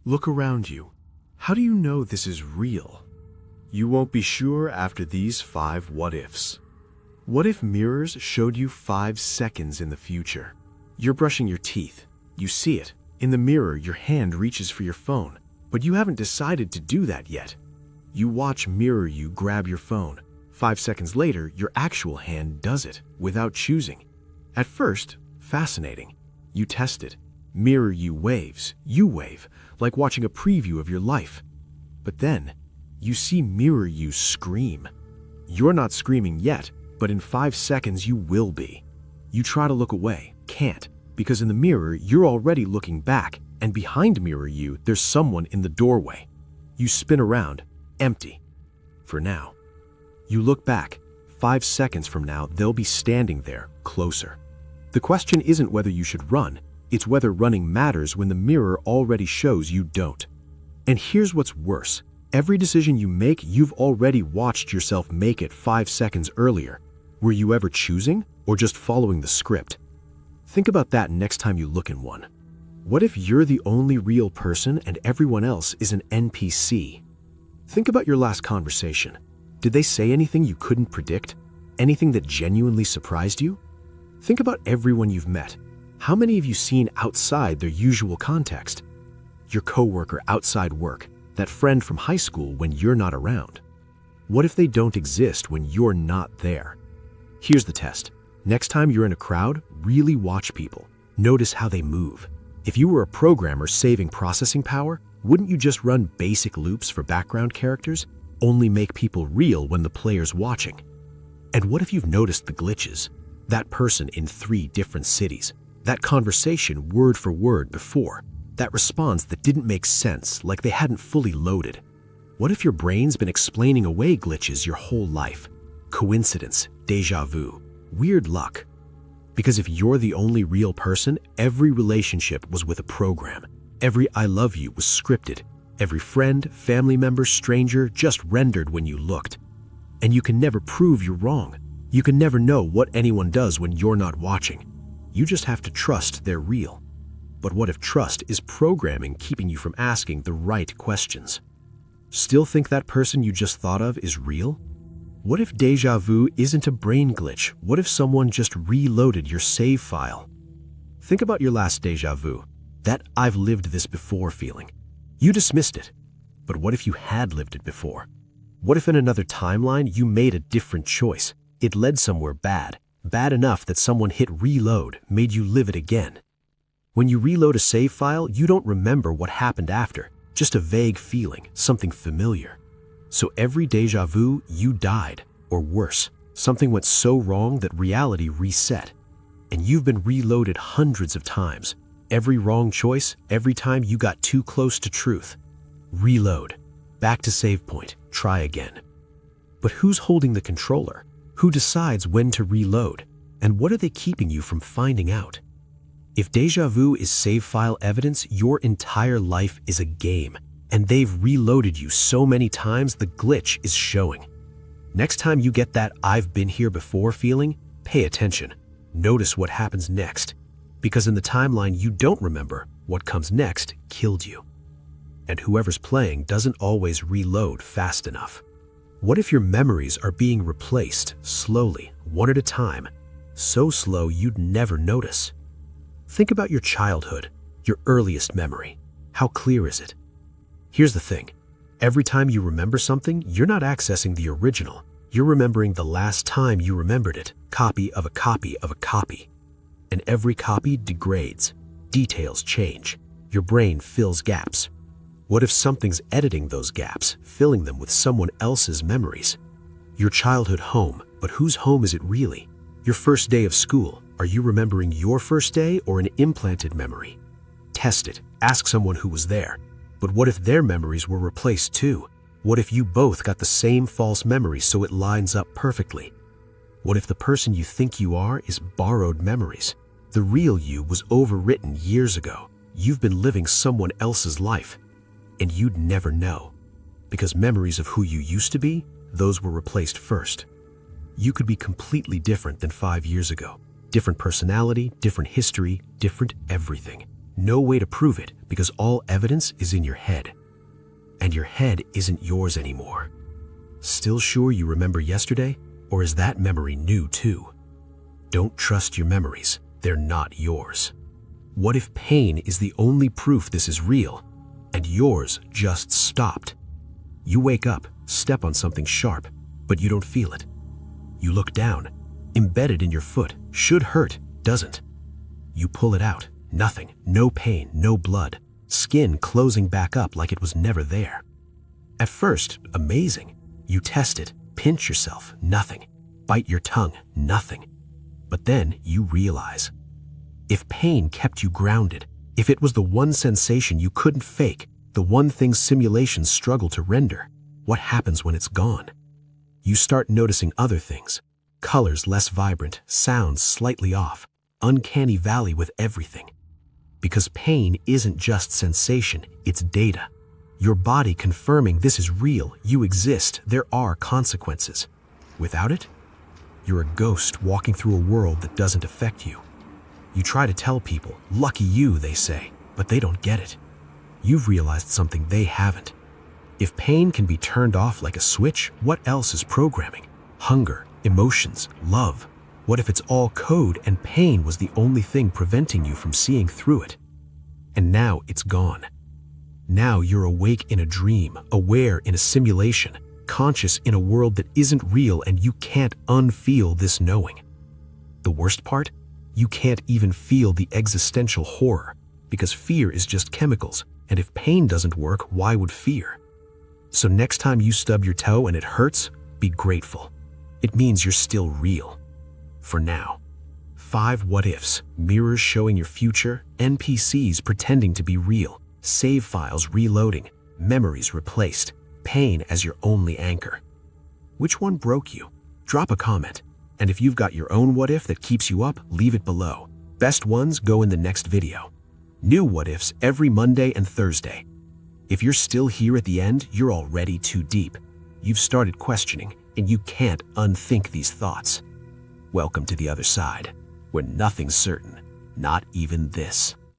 Look around you. How do you know this is real? You won't be sure after these 5 what-ifs. What if mirrors showed you 5 seconds in the future? You're brushing your teeth. You see it. In the mirror, your hand reaches for your phone, but you haven't decided to do that yet. You watch mirror you grab your phone. 5 seconds later, your actual hand does it without choosing. At first, fascinating. You test it. Mirror you waves. You wave, like watching a preview of your life. But then, you see mirror you scream. You're not screaming yet, but in 5 seconds you will be. You try to look away, can't, because in the mirror you're already looking back, and behind mirror you there's someone in the doorway. You spin around, empty. For now. You look back. 5 seconds from now they'll be standing there, closer. The question isn't whether you should run, it's whether running matters when the mirror already shows you don't. And here's what's worse. Every decision you make, you've already watched yourself make it 5 seconds earlier. Were you ever choosing, or just following the script? Think about that next time you look in one. What if you're the only real person and everyone else is an NPC? Think about your last conversation. Did they say anything you couldn't predict? Anything that genuinely surprised you? Think about everyone you've met. How many have you seen outside their usual context? Your coworker outside work, that friend from high school when you're not around. What if they don't exist when you're not there? Here's the test. Next time you're in a crowd, really watch people. Notice how they move. If you were a programmer saving processing power, wouldn't you just run basic loops for background characters? Only make people real when the player's watching. And what if you've noticed the glitches? That person in 3 different cities. That conversation word for word before. That response that didn't make sense, like they hadn't fully loaded. What if your brain's been explaining away glitches your whole life? Coincidence, déjà vu, weird luck. Because if you're the only real person, every relationship was with a program. Every I love you was scripted. Every friend, family member, stranger just rendered when you looked. And you can never prove you're wrong. You can never know what anyone does when you're not watching. You just have to trust they're real. But what if trust is programming keeping you from asking the right questions? Still think that person you just thought of is real? What if déjà vu isn't a brain glitch? What if someone just reloaded your save file? Think about your last déjà vu, that I've lived this before feeling. You dismissed it. But what if you had lived it before? What if in another timeline you made a different choice? It led somewhere bad, bad enough that someone hit reload, made you live it again. When you reload a save file, you don't remember what happened after, just a vague feeling, something familiar. So every déjà vu, you died, or worse, something went so wrong that reality reset. And you've been reloaded hundreds of times. Every wrong choice, every time you got too close to truth. Reload. Back to save point. Try again. But who's holding the controller? Who decides when to reload? And what are they keeping you from finding out? If déjà vu is save file evidence, your entire life is a game, and they've reloaded you so many times the glitch is showing. Next time you get that I've been here before feeling, pay attention. Notice what happens next, because in the timeline you don't remember, what comes next killed you. And whoever's playing doesn't always reload fast enough. What if your memories are being replaced slowly, one at a time, so slow you'd never notice? Think about your childhood, your earliest memory. How clear is it? Here's the thing. Every time you remember something, you're not accessing the original. You're remembering the last time you remembered it, copy of a copy of a copy. And every copy degrades. Details change. Your brain fills gaps. What if something's editing those gaps, filling them with someone else's memories? Your childhood home, but whose home is it really? Your first day of school, are you remembering your first day or an implanted memory? Test it. Ask someone who was there. But what if their memories were replaced too? What if you both got the same false memory so it lines up perfectly? What if the person you think you are is borrowed memories? The real you was overwritten years ago. You've been living someone else's life. And you'd never know. Because memories of who you used to be, those were replaced first. You could be completely different than 5 years ago. Different personality, different history, different everything. No way to prove it because all evidence is in your head. And your head isn't yours anymore. Still sure you remember yesterday? Or is that memory new too? Don't trust your memories. They're not yours. What if pain is the only proof this is real, and yours just stopped? You wake up, step on something sharp, but you don't feel it. You look down, embedded in your foot, should hurt, doesn't. You pull it out, nothing, no pain, no blood, skin closing back up like it was never there. At first, amazing. You test it, pinch yourself, nothing. Bite your tongue, nothing. But then you realize, if pain kept you grounded, if it was the one sensation you couldn't fake, the one thing simulations struggle to render, what happens when it's gone? You start noticing other things. Colors less vibrant, sounds slightly off, uncanny valley with everything. Because pain isn't just sensation, it's data. Your body confirming this is real, you exist, there are consequences. Without it, you're a ghost walking through a world that doesn't affect you. You try to tell people, lucky you, they say, but they don't get it. You've realized something they haven't. If pain can be turned off like a switch, what else is programming? Hunger, emotions, love. What if it's all code and pain was the only thing preventing you from seeing through it? And now it's gone. Now you're awake in a dream, aware in a simulation, conscious in a world that isn't real, and you can't unfeel this knowing. The worst part? You can't even feel the existential horror, because fear is just chemicals, and if pain doesn't work, why would fear? So next time you stub your toe and it hurts, be grateful. It means you're still real. For now. 5 what-ifs, mirrors showing your future, NPCs pretending to be real, save files reloading, memories replaced, pain as your only anchor. Which one broke you? Drop a comment. And if you've got your own what-if that keeps you up, leave it below. Best ones go in the next video. New what-ifs every Monday and Thursday. If you're still here at the end, you're already too deep. You've started questioning, and you can't unthink these thoughts. Welcome to the other side, where nothing's certain, not even this.